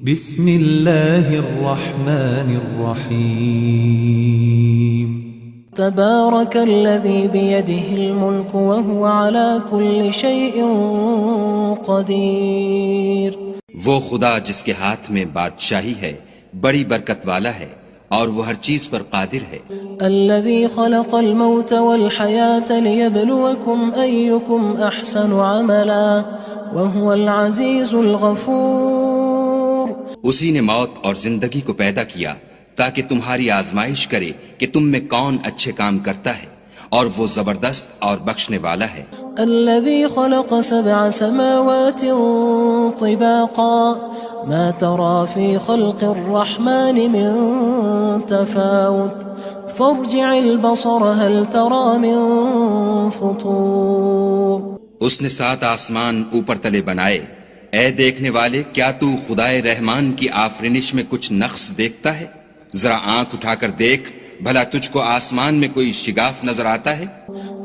بسم اللہ الرحمن الرحیم تبارک الذی بیدہ الملک وہو علی کل شیء قدیر۔ وہ خدا جس کے ہاتھ میں بادشاہی ہے بڑی برکت والا ہے اور وہ ہر چیز پر قادر ہے۔ الذی خلق الموت والحیاة لیبلوکم ایکم احسن عملا وہو العزیز الغفور۔ اسی نے موت اور زندگی کو پیدا کیا تاکہ تمہاری آزمائش کرے کہ تم میں کون اچھے کام کرتا ہے، اور وہ زبردست اور بخشنے والا ہے۔ الذي خلق 7 سماوات طباقا ما ترى في خلق الرحمن من تفاوت فارجع البصر هل ترى من فطور۔ اس نے 7 آسمان اوپر تلے بنائے، اے دیکھنے والے کیا تو خدائے رحمان کی آفرینش میں کچھ نقص دیکھتا ہے؟ ذرا آنکھ اٹھا کر دیکھ، بھلا تجھ کو آسمان میں کوئی شگاف نظر آتا ہے؟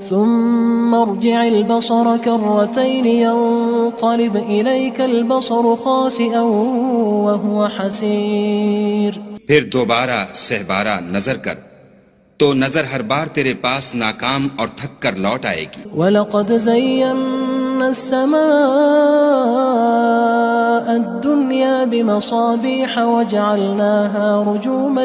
ثم ارجع البصر كرتين ينقلب إليك البصر خاسئا وهو حسير۔ پھر دوبارہ سہبارہ نظر کر تو نظر ہر بار تیرے پاس ناکام اور تھک کر لوٹ آئے گی۔ وَلَقَدْ زَيَّنَّا السَّمَاءَ الدُّنْيَا بِمَصَابِيحَ وَجَعَلْنَاهَا رُجُومًا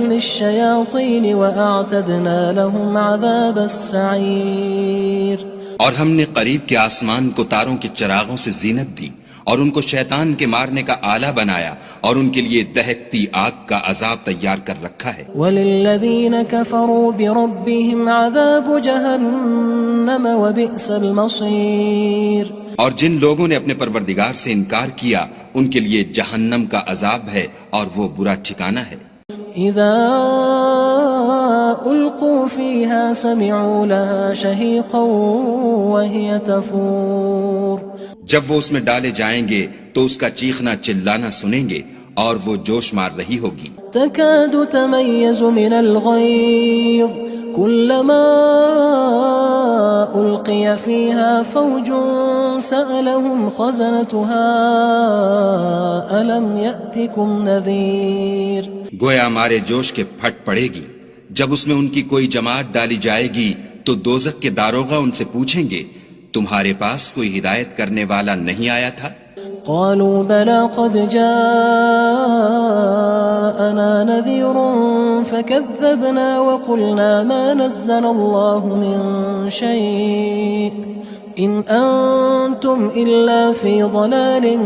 لِلشَّيَاطِينِ وَأَعْتَدْنَا لَهُمْ عَذَابَ السَّعِيرِ۔ اور ہم نے قریب کے آسمان کو تاروں کے چراغوں سے زینت دی اور ان کو شیطان کے مارنے کا آلہ بنایا، اور ان کے لیے دہکتی آگ کا عذاب تیار کر رکھا ہے۔ وَلِلَّذِينَ كَفَرُوا بِرَبِّهِمْ عَذَابُ جَهَنَّمَ وَبِئْسَ الْمَصِيرُ۔ اور جن لوگوں نے اپنے پروردگار سے انکار کیا ان کے لیے جہنم کا عذاب ہے اور وہ برا ٹھکانہ ہے۔ اذا القوا فيها سمعوا لها شهيقا وهي تفور۔ جب وہ اس میں ڈالے جائیں گے تو اس کا چیخنا چلانا سنیں گے اور وہ جوش مار رہی ہوگی۔ تكاد تميز من الغيظ كلما ألقي فيها فوج سألهم خزنتها ألم يأتكم نذير۔ گویا مارے جوش کے پھٹ پڑے گی جب اس میں ان کی کوئی جماعت ڈالی جائے گی تو دوزخ کے داروغہ ان سے پوچھیں گے تمہارے پاس کوئی ہدایت کرنے والا نہیں آیا تھا؟ قالوا بلى قد جاءنا نذير فكذبنا وقلنا ما نزل الله من شيء إن أنتم إلا في ضلال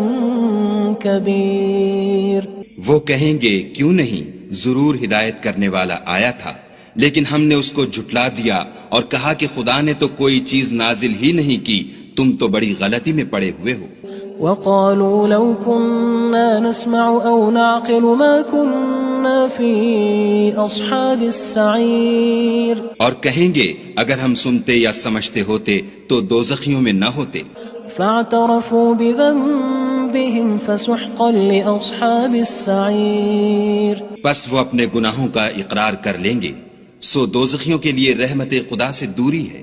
كبير۔ وہ کہیں گے کیوں نہیں، ضرور ہدایت کرنے والا آیا تھا، لیکن ہم نے اس کو جھٹلا دیا اور کہا کہ خدا نے تو کوئی چیز نازل ہی نہیں کی، تم تو بڑی غلطی میں پڑے ہوئے ہو۔ وقالوا لو كنا نسمع أو نعقل ما كنا في أصحاب السعير۔ اور کہیں گے اگر ہم سنتے یا سمجھتے ہوتے تو دوزخیوں میں نہ ہوتے۔ فاعترفوا بذنبهم فسحقا لأصحاب السعير۔ پس وہ اپنے گناہوں کا اقرار کر لیں گے، سو دوزخیوں کے لیے رحمت خدا سے دوری ہے۔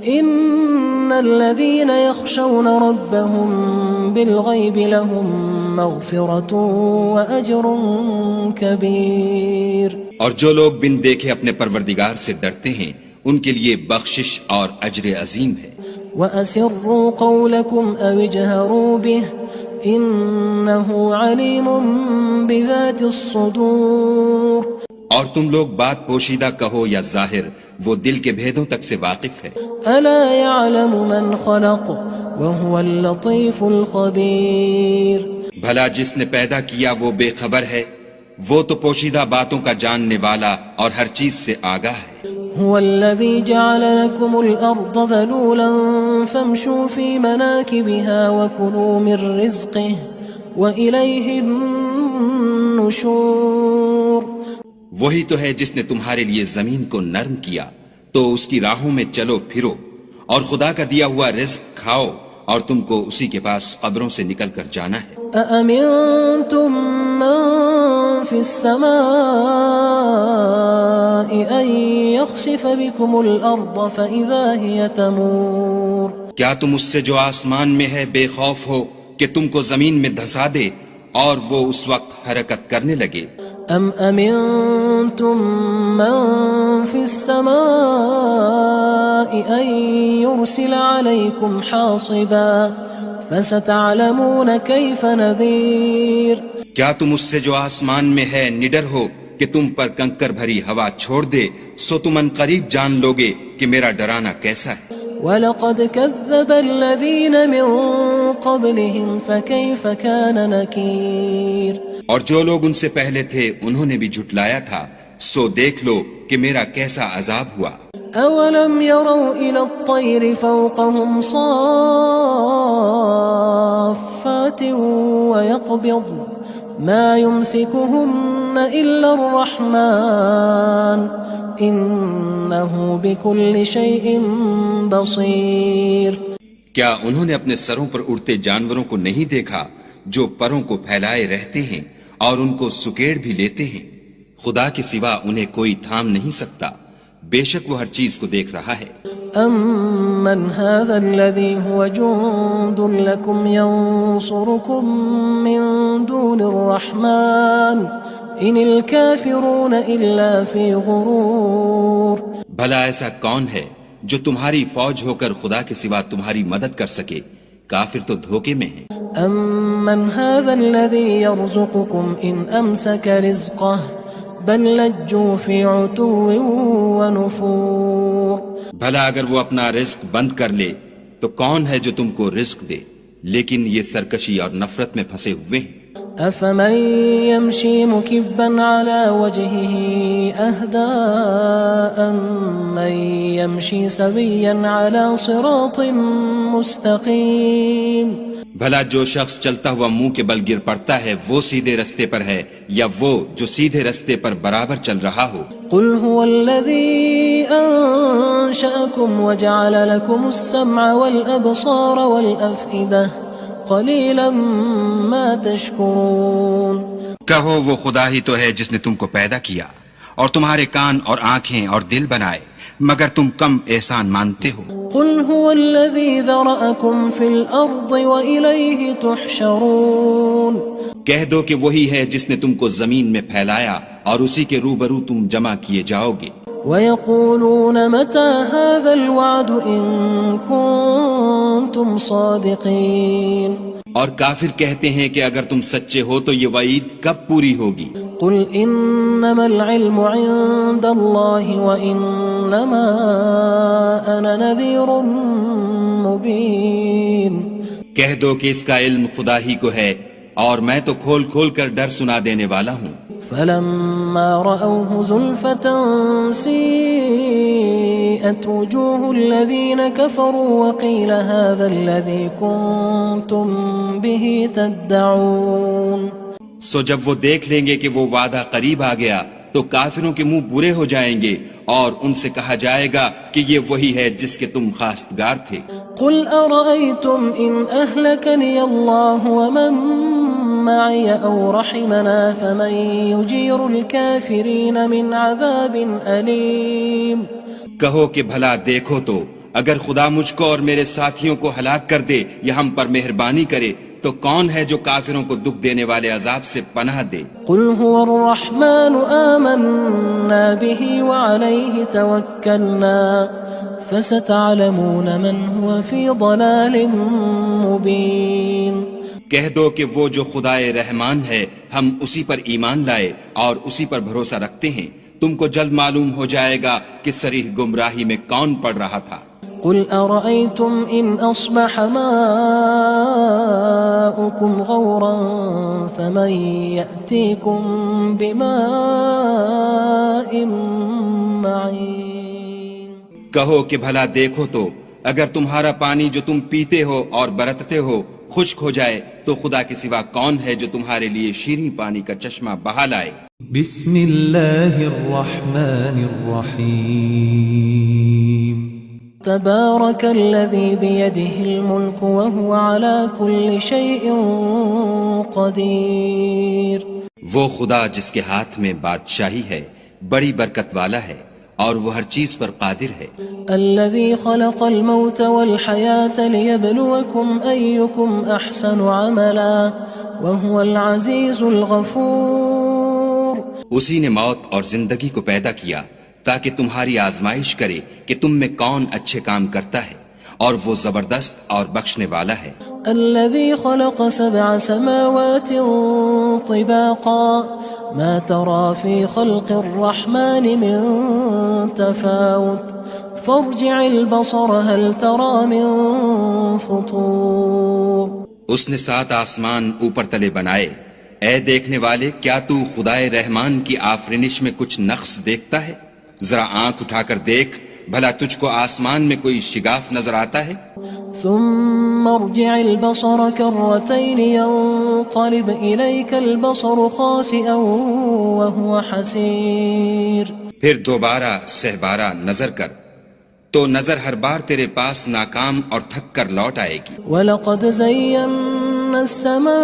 ان الذين يخشون ربهم بالغيب لهم مغفرة واجر كبير۔ اور جو لوگ بن دیکھے اپنے پروردگار سے ڈرتے ہیں ان کے لیے بخشش اور اجر عظیم ہے۔ واسروا قولكم او اجهروا به انه عليم بذات الصدور۔ اور تم لوگ بات پوشیدہ کہو یا ظاہر، وہ دل کے بھیدوں تک سے واقف ہے۔ الا يعلم من خلق وهو اللطيف الخبير۔ بھلا جس نے پیدا کیا وہ بے خبر ہے، وہ تو پوشیدہ باتوں کا جاننے والا اور ہر چیز سے آگاہ ہے۔ هو الذي جعل لكم الأرض ذلولا فامشوا في مناكبها وكلوا من رزقه وإليه النشور۔ وہی تو ہے جس نے تمہارے لیے زمین کو نرم کیا تو اس کی راہوں میں چلو پھرو، اور خدا کا دیا ہوا رزق کھاؤ، اور تم کو اسی کے پاس قبروں سے نکل کر جانا ہے۔ أأمنتم من في السماء أن يخسف بكم الأرض فإذا هي تمور۔ کیا تم اس سے جو آسمان میں ہے بے خوف ہو کہ تم کو زمین میں دھسا دے اور وہ اس وقت حرکت کرنے لگے؟ ام امنتم من في السماء ان يرسل عليكم حاصبا فستعلمون كيف نذير کیا تم اس سے جو آسمان میں ہے نڈر ہو کہ تم پر کنکر بھری ہوا چھوڑ دے، سو تم ان قریب جان لوگے کہ میرا ڈرانا کیسا ہے۔ وَلَقَدْ كَذَّبَ الَّذِينَ مِن قَبْلِهِمْ فَكَيْفَ كَانَ نَكِيرٌ اور جو لوگ ان سے پہلے تھے انہوں نے بھی جھٹلایا تھا، سو دیکھ لو کہ میرا کیسا عذاب ہوا۔ أَوَلَمْ يَرَوْا إِلَى الطَّيْرِ فَوْقَهُمْ صَافَّاتٍ وَيَقْبِضْنَ مَا يُمْسِكُهُنَّ إِلَّا الرَّحْمَنُ إِنَّهُ بِكُلِّ شَيْءٍ بَصِيرٌ کیا انہوں نے اپنے سروں پر اڑتے جانوروں کو نہیں دیکھا جو پروں کو پھیلائے رہتے ہیں اور ان کو سکیڑ بھی لیتے ہیں؟ خدا کے سوا انہیں کوئی تھام نہیں سکتا، بے شک وہ ہر چیز کو دیکھ رہا ہے۔ أَمَّنْ هَذَا الَّذِي هُوَ جُندٌ لَكُمْ يَنصُرُكُم مِّن دُونِ الرَّحْمَنِ إِنِ الْكَافِرُونَ إِلَّا فِي غُرُورٍ بھلا ایسا کون ہے جو تمہاری فوج ہو کر خدا کے سوا تمہاری مدد کر سکے؟ کافر تو دھوکے میں ہیں۔ أَمَّنْ هَذَا الَّذِي يَرْزُقُكُمْ إِنْ أَمْسَكَ رِزْقَهُ بَلْ لَجُّوا فِي عُتُوٍّ وَنُفُورٍ بھلا اگر وہ اپنا رزق بند کر لے تو کون ہے جو تم کو رزق دے؟ لیکن یہ سرکشی اور نفرت میں پھنسے ہوئے ہیں۔ أَفَمَن يَمْشِي مُكِبًّا عَلَى وَجْهِهِ أَهْدَىٰ أَمَّن يَمْشِي سَوِيًّا عَلَى صِرَاطٍ مُّسْتَقِيمٍ بھلا جو شخص چلتا ہوا منہ کے بل گر پڑتا ہے وہ سیدھے رستے پر ہے یا وہ جو سیدھے رستے پر برابر چل رہا ہو؟ قُلْ هُوَ الَّذِي أَنشَأَكُمْ وَجَعَلَ لَكُمُ السَّمْعَ وَالْأَبْصَارَ وَالْأَفْئِدَةَ قَلِيلًا مَا تَشْكُرُونَ کہو وہ خدا ہی تو ہے جس نے تم کو پیدا کیا اور تمہارے کان اور آنکھیں اور دل بنائے، مگر تم کم احسان مانتے ہو۔ قُلْ هُوَ الَّذِي ذَرَأَكُمْ فِي الْأَرْضِ وَإِلَيْهِ تُحْشَرُونَ کہہ دو کہ وہی ہے جس نے تم کو زمین میں پھیلایا اور اسی کے روبرو تم جمع کیے جاؤ گے۔ وَيَقُولُونَ مَتَى هَذَا الْوَعْدُ إِن كُنتُمْ صَادِقِينَ اور کافر کہتے ہیں کہ اگر تم سچے ہو تو یہ وعید کب پوری ہوگی؟ قُلْ إِنَّمَا الْعِلْمُ عِندَ اللَّهِ وَإِنَّمَا أَنَا نَذِيرٌ مُّبِينٌ کہہ دو کہ اس کا علم خدا ہی کو ہے اور میں تو کھول کھول کر ڈر سنا دینے والا ہوں۔ فَلَمَّا رَأَوْهُ زُلْفَةً سِيئَتْ وُجُوهُ الَّذِينَ كَفَرُوا وَقِيلَ هَذَا الَّذِي كُنتُم بِهِ تَدَّعُونَ سو جب وہ دیکھ لیں گے کہ وہ وعدہ قریب آ گیا تو کافروں کے منہ برے ہو جائیں گے اور ان سے کہا جائے گا کہ یہ وہی ہے جس کے تم خواستگار تھے۔ قُلْ أَرَأَيْتُمْ إِنْ أَهْلَكَنِيَ اللَّهُ وَمَن مَّعِيَ أَوْ رَحِمَنَا فَمَن يُجِيرُ الْكَافِرِينَ مِنْ عَذَابٍ أَلِيمٍ کہو کہ بھلا دیکھو تو اگر خدا مجھ کو اور میرے ساتھیوں کو ہلاک کر دے یا ہم پر مہربانی کرے تو کون ہے جو کافروں کو دکھ دینے والے عذاب سے پناہ دے؟ قُلْ هُوَ الرَّحْمَنُ آمَنَّا بِهِ وَعَلَيْهِ تَوَكَّلْنَا فَسَتَعْلَمُونَ مَنْ هُوَ فِي ضَلَالٍ مُّبِينٍ کہہ دو کہ وہ جو خدائے رحمان ہے ہم اسی پر ایمان لائے اور اسی پر بھروسہ رکھتے ہیں، تم کو جلد معلوم ہو جائے گا کہ صریح گمراہی میں کون پڑ رہا تھا۔ قُلْ أَرَأَيْتُمْ إِنْ أَصْبَحَ مَاؤُكُمْ غَوْرًا فَمَن يَأْتِيكُم بِمَاءٍ مَّعِينٍ کہو کہ بھلا دیکھو تو اگر تمہارا پانی جو تم پیتے ہو اور برتتے ہو خشک ہو جائے تو خدا کے سوا کون ہے جو تمہارے لیے شیریں پانی کا چشمہ بہا لائے؟ بسم اللہ الرحمن الرحیم تبارك الذي بيده الملك وهو على كل شيء قدير وہ خدا جس کے ہاتھ میں بادشاہی ہے بڑی برکت والا ہے اور وہ ہر چیز پر قادر ہے. الذي خلق الموت والحياة ليبلوكم أيكم أحسن عملا وهو العزيز الغفور. اسی نے موت اور زندگی کو پیدا کیا تاکہ تمہاری آزمائش کرے کہ تم میں کون اچھے کام کرتا ہے، اور وہ زبردست اور بخشنے والا ہے. الذي خلق 7 سماوات طباقا ما ترى في خلق الرحمن من تفاوت فارجع البصر هل ترى من فطور. اس نے 7 آسمان اوپر تلے بنائے. اے دیکھنے والے، کیا تو خدائے رحمان کی آفرینش میں کچھ نقص دیکھتا ہے؟ ذرا آنکھ اٹھا کر دیکھ، بھلا تجھ کو آسمان میں کوئی شگاف نظر آتا ہے؟ ثم ارجع البصر كرتين ينقلب إليك البصر خاسئا وهو حسير. پھر دوبارہ سہبارہ نظر کر تو نظر ہر بار تیرے پاس ناکام اور تھک کر لوٹ آئے گی. وَلَقَدْ زَيَّنَّا السَّمَاءَ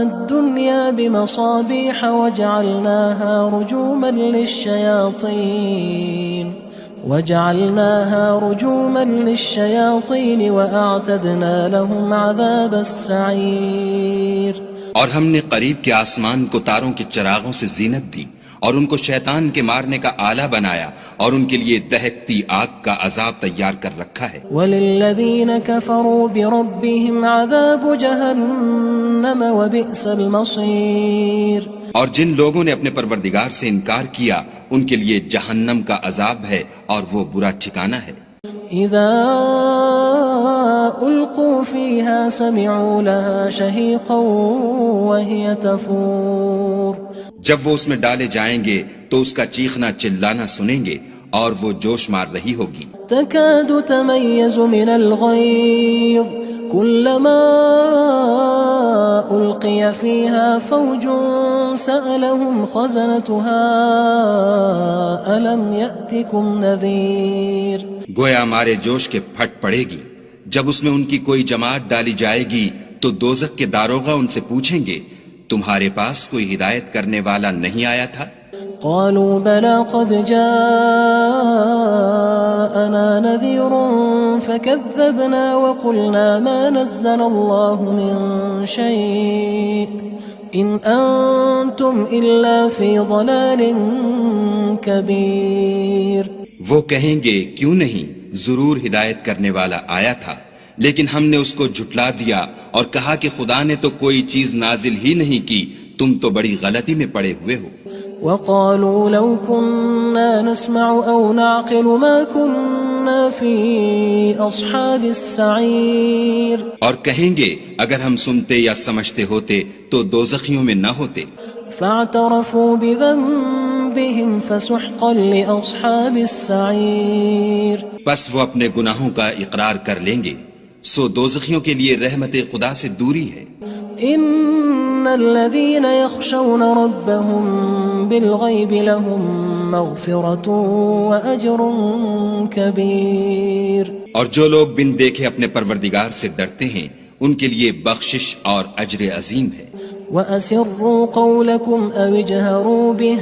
الدُّنْيَا بِمَصَابِيحَ وَجَعَلْنَاهَا لِلشَّيَاطِينِ وَأَعْتَدْنَا لَهُمْ عَذَابَ السَّعِيرِ. اور ہم نے قریب کے آسمان کو تاروں کے چراغوں سے زینت دی اور ان کو شیطان کے مارنے کا آلہ بنایا اور ان کے لیے دہکتی آگ کا عذاب تیار کر رکھا ہے. وَلِلَّذِينَ كَفَرُوا بِرَبِّهِمْ عَذَابُ جَهَنَّمَ وَبِئْسَ الْمَصِيرُ. اور جن لوگوں نے اپنے پروردگار سے انکار کیا ان کے لیے جہنم کا عذاب ہے اور وہ برا ٹھکانہ ہے. اذا القوا فيها سمعوا لها شهيقا وهي تفور. جب وہ اس میں ڈالے جائیں گے تو اس کا چیخنا چلانا سنیں گے اور وہ جوش مار رہی ہوگی. تكاد تميز من الغيظ كلما ألقي فيها فوج سألهم خزنتها ألم يأتكم نذير. گویا مارے جوش کے پھٹ پڑے گی. جب اس میں ان کی کوئی جماعت ڈالی جائے گی تو دوزخ کے داروغہ ان سے پوچھیں گے تمہارے پاس کوئی ہدایت کرنے والا نہیں آیا تھا؟ قالوا بلى قد جاءنا نذير فكذبنا وقلنا ما نزل الله من شيء إن أنتم إلا في ضلال كبير. وہ کہیں گے کیوں نہیں، ضرور ہدایت کرنے والا آیا تھا، لیکن ہم نے اس کو جھٹلا دیا اور کہا کہ خدا نے تو کوئی چیز نازل ہی نہیں کی، تم تو بڑی غلطی میں پڑے ہوئے ہو. وقالوا لو كنا نسمع أو نعقل ما كنا في أصحاب السعير. اور کہیں گے اگر ہم سنتے یا سمجھتے ہوتے تو دوزخیوں میں نہ ہوتے. فاعترفوا بذنبهم فسحقا لأصحاب السعير. پس وہ اپنے گناہوں کا اقرار کر لیں گے، سو دوزخیوں کے لیے رحمت خدا سے دوری ہے. ان الذين يخشون ربهم بالغيب لهم مغفرة واجر كبير. اور جو لوگ بن دیکھے اپنے پروردگار سے ڈرتے ہیں ان کے لیے بخشش اور اجر عظیم ہے. وَأَسِرُّوا قَوْلَكُمْ أَوِ اجْهَرُوا بِهِ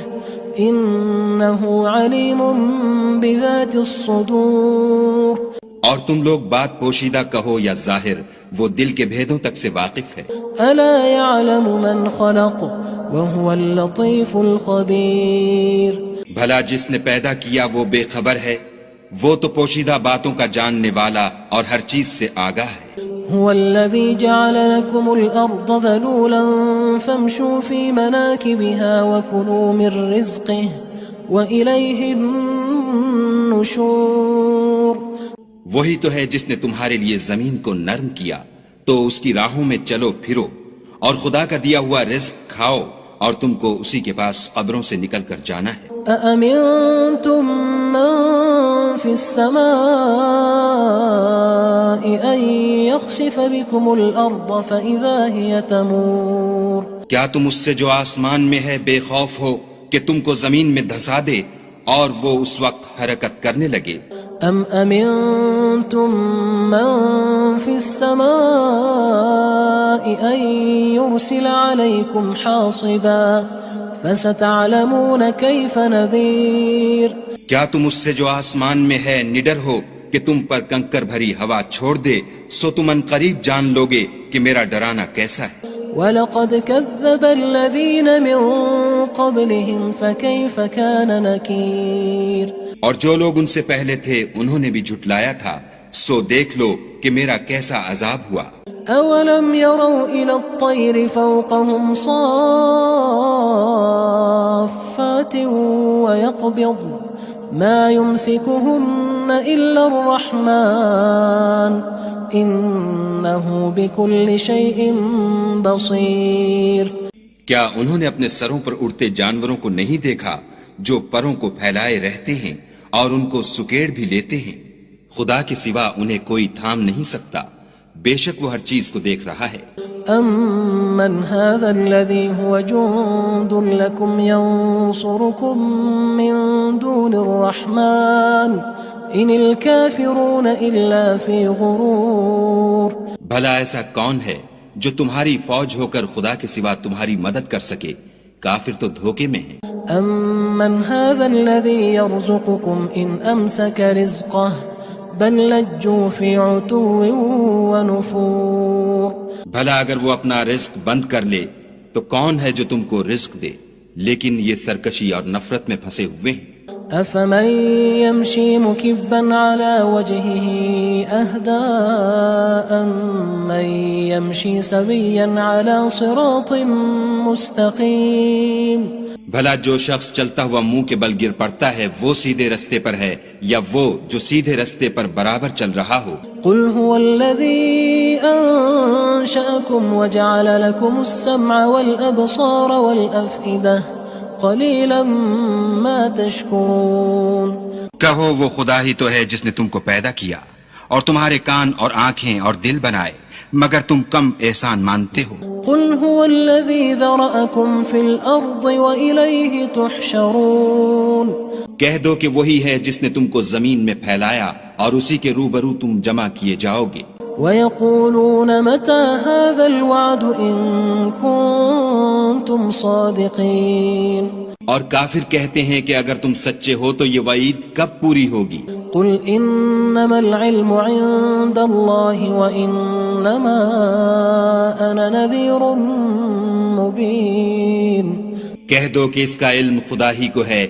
إِنَّهُ عَلِيمٌ بِذَاتِ الصُّدُورِ. اور تم لوگ بات پوشیدہ کہو یا ظاہر، وہ دل کے بھیدوں تک سے واقف ہے. أَلَا يَعْلَمُ مَنْ خَلَقَ وَهُوَ اللَّطِيفُ الْخَبِيرُ. بھلا جس نے پیدا کیا وہ بے خبر ہے، وہ تو پوشیدہ باتوں کا جاننے والا اور ہر چیز سے آگاہ ہے. هو الذي جعل لكم الأرض ذلولا فامشوا في مناكبها وكلوا من رزقه وإليه النشور. وہی تو ہے جس نے تمہارے لیے زمین کو نرم کیا تو اس کی راہوں میں چلو پھرو اور خدا کا دیا ہوا رزق کھاؤ اور تم کو اسی کے پاس قبروں سے نکل کر جانا ہے. أأمنتم من في السماء أن يخسف بكم الأرض فإذا هي تمور. کیا تم اس سے جو آسمان میں ہے بے خوف ہو کہ تم کو زمین میں دھسا دے اور وہ اس وقت حرکت کرنے لگے؟ ام امنتم من في السماء ان يرسل عليكم حاصبا فستعلمون كيف نذير کیا تم اس سے جو آسمان میں ہے نڈر ہو کہ تم پر کنکر بھری ہوا چھوڑ دے، سو تم ان قریب جان لوگے کہ میرا ڈرانا کیسا ہے۔ وَلَقَدْ كَذَّبَ الَّذِينَ مِن قَبْلِهِمْ فَكَيْفَ كَانَ نَكِيرٌ اور جو لوگ ان سے پہلے تھے انہوں نے بھی جھٹلایا تھا، سو دیکھ لو کہ میرا کیسا عذاب ہوا۔ أَوَلَمْ يَرَوْا إِلَى الطَّيْرِ فَوْقَهُمْ صَافَّاتٍ وَيَقْبِضْنَ مَا يُمْسِكُهُنَّ إِلَّا الرَّحْمَنُ إِنَّهُ بِكُلِّ شَيْءٍ بَصِيرٌ کیا انہوں نے اپنے سروں پر اڑتے جانوروں کو نہیں دیکھا جو پروں کو پھیلائے رہتے ہیں اور ان کو سکیڑ بھی لیتے ہیں؟ خدا کے سوا انہیں کوئی تھام نہیں سکتا، بے شک وہ ہر چیز کو دیکھ رہا ہے۔ أَمَّنْ هَذَا الَّذِي هُوَ جُندٌ لَكُمْ يَنصُرُكُم مِّن دُونِ الرَّحْمَنِ إِنِ الْكَافِرُونَ إِلَّا فِي غُرُورٍ بھلا ایسا کون ہے جو تمہاری فوج ہو کر خدا کے سوا تمہاری مدد کر سکے؟ کافر تو دھوکے میں ہیں۔ أَمَّنْ هَذَا الَّذِي يَرْزُقُكُمْ إِنْ أَمْسَكَ رِزْقَهُ بَلْ لَجُّوا فِي عُتُوٍّ وَنُفُورٍ بھلا اگر وہ اپنا رزق بند کر لے تو کون ہے جو تم کو رزق دے، لیکن یہ سرکشی اور نفرت میں پھنسے ہوئے ہیں۔ أَفَمَن يَمْشِي مُكِبًّا عَلَى وَجْهِهِ أَهْدَىٰ أَمَّن يَمْشِي سَوِيًّا عَلَى صِرَاطٍ مُّسْتَقِيمٍ بھلا جو شخص چلتا ہوا منہ کے بل گر پڑتا ہے وہ سیدھے رستے پر ہے یا وہ جو سیدھے رستے پر برابر چل رہا ہو؟ قُلْ هُوَ الَّذِي أَنشَأَكُمْ وَجَعَلَ لَكُمُ السَّمْعَ وَالْأَبْصَارَ وَالْأَفْئِدَةَ قَلِيلًا مَا تَشْكُرُونَ کہو وہ خدا ہی تو ہے جس نے تم کو پیدا کیا اور تمہارے کان اور آنکھیں اور دل بنائے، مگر تم کم احسان مانتے ہو۔ قُلْ هُوَ الَّذِي ذَرَأَكُمْ فِي الْأَرْضِ وَإِلَيْهِ تُحْشَرُونَ کہہ دو کہ وہی ہے جس نے تم کو زمین میں پھیلایا اور اسی کے روبرو تم جمع کیے جاؤ گے۔ وَيَقُولُونَ مَتَى هَذَا الْوَعْدُ إِن كُنتُمْ صَادِقِينَ اور کافر کہتے ہیں کہ اگر تم سچے ہو تو یہ وعید کب پوری ہوگی؟ قُلْ إِنَّمَا الْعِلْمُ عِندَ اللَّهِ وَإِنَّمَا أَنَا نَذِيرٌ مُّبِينٌ کہہ دو کہ اس کا علم خدا ہی کو ہے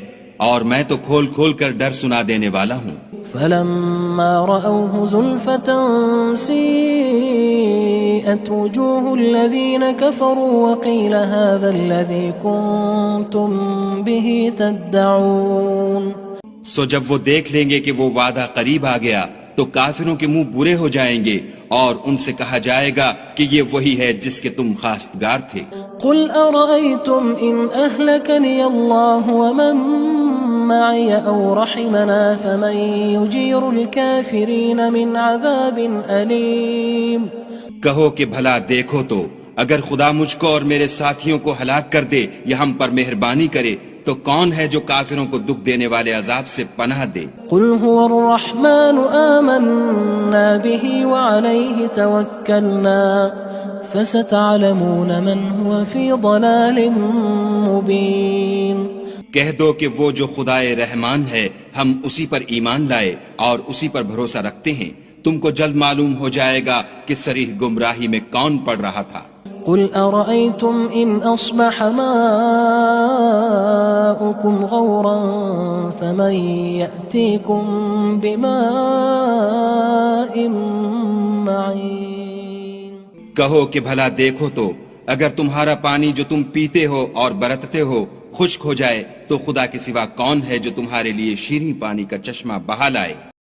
اور میں تو کھول کھول کر ڈر سنا دینے والا ہوں۔ فَلَمَّا رَأَوْهُ زُلْفَةً سِيئَتْ وُجُوهُ الَّذِينَ كَفَرُوا وَقِيلَ هَذَا الَّذِي كُنتُم بِهِ تَدَّعُونَ سو جب وہ دیکھ لیں گے کہ وہ وعدہ قریب آ گیا تو کافروں کے منہ برے ہو جائیں گے اور ان سے کہا جائے گا کہ یہ وہی ہے جس کے تم خواستگار تھے۔ قُلْ أَرَأَيْتُمْ إِنْ أَهْلَكَنِيَ اللَّهُ وَمَن مَّعِيَ أَوْ رَحِمَنَا فَمَن يُجِيرُ الْكَافِرِينَ مِنْ عَذَابٍ أَلِيمٍ کہو کہ بھلا دیکھو تو اگر خدا مجھ کو اور میرے ساتھیوں کو ہلاک کر دے یا ہم پر مہربانی کرے تو کون ہے جو کافروں کو دکھ دینے والے عذاب سے پناہ دے؟ قُلْ هُوَ الرَّحْمَنُ آمَنَّا بِهِ وَعَلَيْهِ تَوَكَّلْنَا فَسَتَعْلَمُونَ مَنْ هُوَ فِي ضَلَالٍ مُّبِينٍ کہہ دو کہ وہ جو خدائے رحمان ہے ہم اسی پر ایمان لائے اور اسی پر بھروسہ رکھتے ہیں، تم کو جلد معلوم ہو جائے گا کہ صریح گمراہی میں کون پڑ رہا تھا۔ قُلْ أَرَأَيْتُمْ إِنْ أَصْبَحَ مَاؤُكُمْ غَوْرًا فَمَن يَأْتِيكُم بِمَاءٍ مَّعِينٍ کہو کہ بھلا دیکھو تو اگر تمہارا پانی جو تم پیتے ہو اور برتتے ہو خشک ہو جائے تو خدا کے سوا کون ہے جو تمہارے لیے شیریں پانی کا چشمہ بہا لائے؟